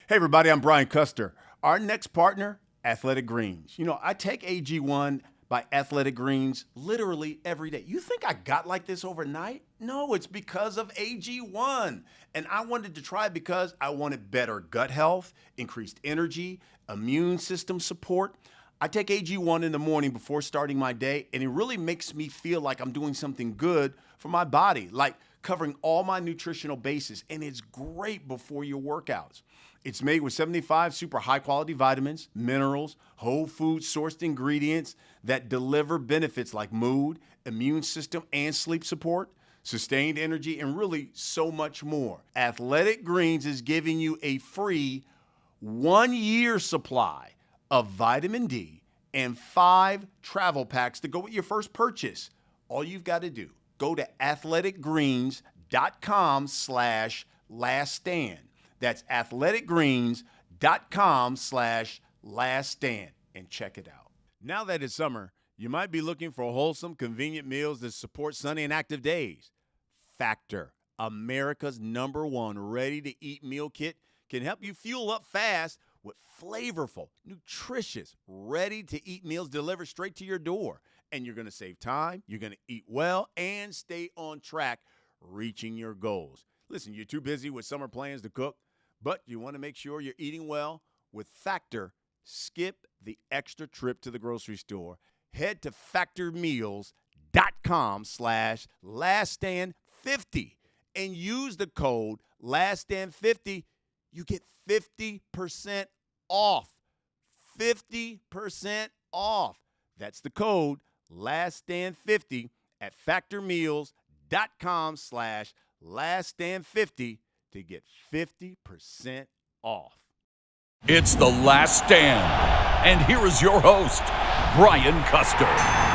Hey, everybody, I'm Brian Custer. Our next partner, Athletic Greens. You know, I take AG1 by Athletic Greens literally every day. You think I got like this overnight? No, it's because of AG1. And I wanted to try it because I wanted better gut health, increased energy, immune system support. I take AG1 in the morning before starting my day, and it really makes me feel like I'm doing something good for my body, like covering all my nutritional bases. And it's great before your workouts. It's made with 75 super high quality vitamins, minerals, whole food sourced ingredients that deliver benefits like mood, immune system, and sleep support, sustained energy, and really so much more. Athletic Greens is giving you a free 1-year supply of vitamin D and 5 travel packs to go with your first purchase. All you've got to do, go to athleticgreens.com/laststand. That's athleticgreens.com/laststand and check it out. Now that it's summer, you might be looking for wholesome, convenient meals that support sunny and active days. Factor, America's #1 ready-to-eat meal kit, can help you fuel up fast with flavorful, nutritious, ready-to-eat meals delivered straight to your door. And you're going to save time, you're going to eat well, and stay on track reaching your goals. Listen, you're too busy with summer plans to cook, but you want to make sure you're eating well. With Factor, skip the extra trip to the grocery store. Head to factormeals.com/laststand50 and use the code laststand50. You get 50% off. 50% off. That's the code laststand50 at factormeals.com/laststand50 to get 50% off. It's The Last Stand. And here is your host, Brian Custer.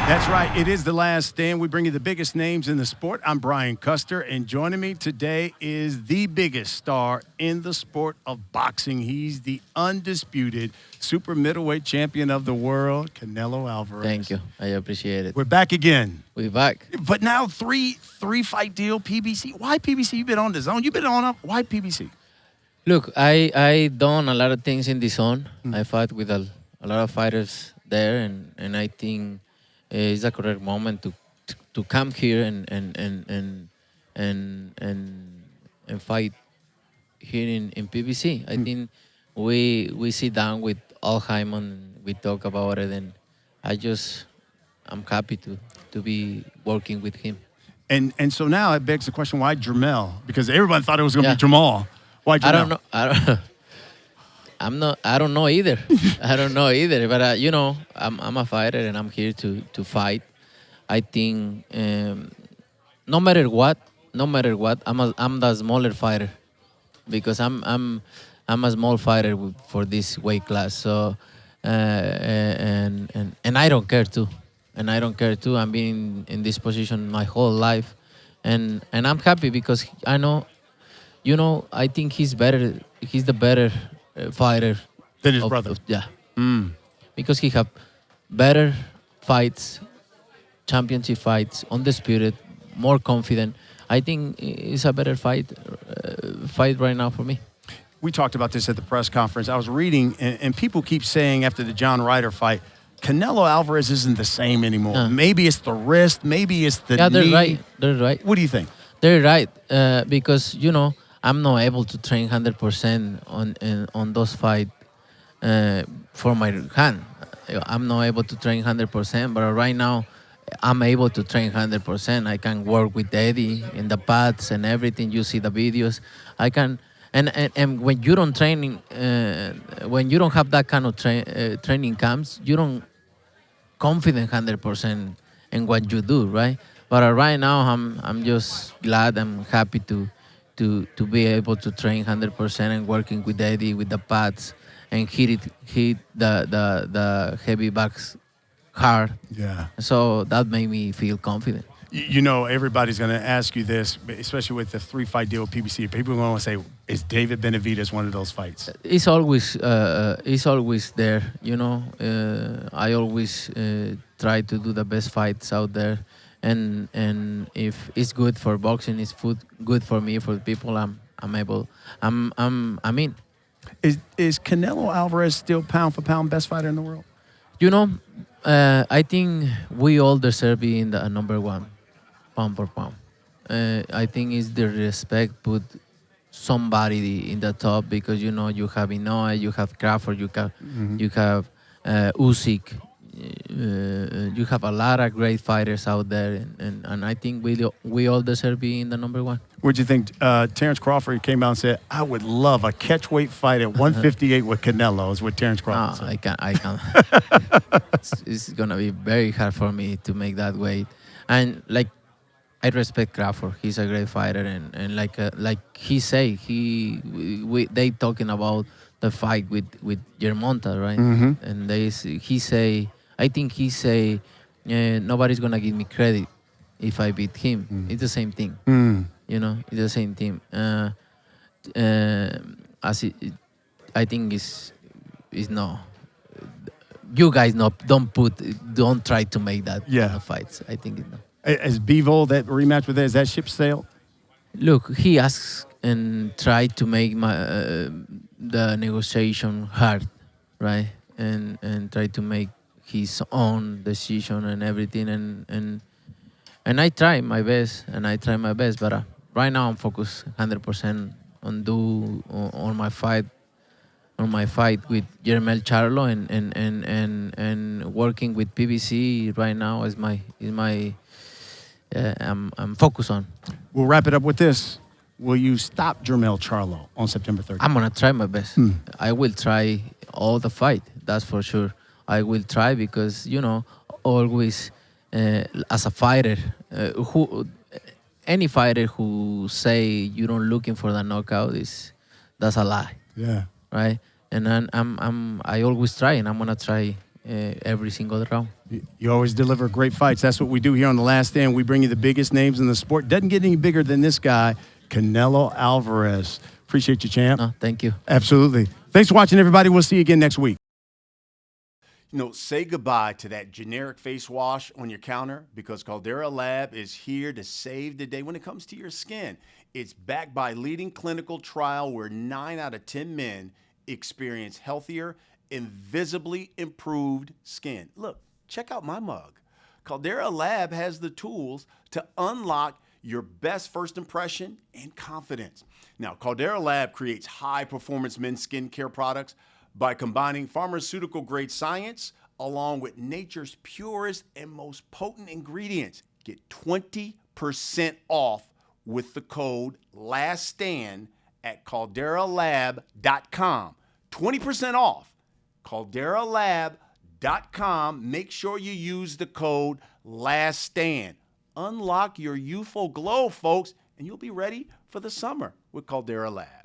That's right. It is The Last Stand. We bring you the biggest names in the sport. I'm Brian Custer, and joining me today is the biggest star in the sport of boxing. He's the undisputed super middleweight champion of the world, Canelo Alvarez. Thank you. I appreciate it. We're back again. We're back. But now three fight deal, PBC. Why PBC? You've been on the zone. You've been on up. Why PBC? Look, I done a lot of things in the zone. I fought with a lot of fighters there, and I think it's a correct moment to come here and fight here in PBC. I think we sit down with Al Hyman, we talk about it, and I'm happy to be working with him. And so now it begs the question, why Jermell? Because everyone thought it was going to be Jamal. Why Jermell? I don't know either. I don't know either. But you know, I'm a fighter and I'm here to fight. I think no matter what, I'm the smaller fighter because I'm a small fighter for this weight class. So and I don't care too. I've been in this position my whole life, and I'm happy because I know. You know, I think he's better. He's the better fighter than his brother. Because he have better fights, championship fights, undisputed, more confident. I think it's a better fight right now for me. We talked about this at the press conference. I was reading, and people keep saying after the John Ryder fight, Canelo Alvarez isn't the same anymore. Maybe it's the wrist, maybe it's the knee. They're right. They're right. What do you think? They're right because you know. I'm not able to train 100% on those fights for my hand. I'm not able to train 100%, but right now I'm able to train 100%. I can work with Eddie in the pads and everything. You see the videos. I can, and when you don't training, when you don't have that kind of training camps, you don't confident 100% in what you do, right? But right now I'm just glad. I'm happy to be able to train 100% and working with Eddie with the pads and hit the heavy backs hard. Yeah. So that made me feel confident. You know, everybody's going to ask you this, especially with the 3-fight deal with PBC. People are going to say, is David Benavidez one of those fights? It's always there. You know, I always try to do the best fights out there. And if it's good for boxing, it's good for me, for the people. I'm in. Is Canelo Alvarez still pound for pound best fighter in the world? You know, I think we all deserve being the number one, pound for pound. I think it's the respect put somebody in the top because you know you have Inoue, you have Crawford, you have Usyk, you have a lot of great fighters out there, and I think we all deserve being the number one. What'd you think? Terence Crawford came out and said, "I would love a catchweight fight at 158 with Canelo." Is what Terence Crawford said. I can't. It's gonna be very hard for me to make that weight, and like I respect Crawford. He's a great fighter, and like he say, they talking about the fight with Jermell, right? And I think he say, nobody's gonna give me credit if I beat him. It's the same thing, you know. It's the same thing. I think is no. You guys don't try to make that kind of fights. I think it no. Is Bivol, that rematch with that, is that ship sailed? Look, he asked and tried to make the negotiation hard, right? And try to make his own decision and everything. And I try my best, but right now I'm focused 100% on my fight. On my fight with Jermell Charlo and working with PBC right now is my I'm focused on. We'll wrap it up with this. Will you stop Jermell Charlo on September 30th? I'm gonna try my best. I will try all the fight. That's for sure. I will try because you know always as a fighter, any fighter who say you don't looking for the knockout that's a lie. Yeah. Right. And I always try, and I'm gonna try every single round. You always deliver great fights. That's what we do here on The Last Stand. We bring you the biggest names in the sport. Doesn't get any bigger than this guy, Canelo Alvarez. Appreciate you, champ. No, thank you. Absolutely. Thanks for watching, everybody. We'll see you again next week. You know, say goodbye to that generic face wash on your counter because Caldera Lab is here to save the day when it comes to your skin. It's backed by leading clinical trial where 9 out of 10 men experience healthier and visibly improved skin. Look, check out my mug. Caldera Lab has the tools to unlock your best first impression and confidence. Now, Caldera Lab creates high-performance men's skincare products by combining pharmaceutical-grade science along with nature's purest and most potent ingredients. Get 20% off with the code LASTSTAND at calderalab.com. 20% off. calderalab.com. Make sure you use the code LASTSTAND. Unlock your youthful glow, folks, and you'll be ready for the summer with Caldera Lab.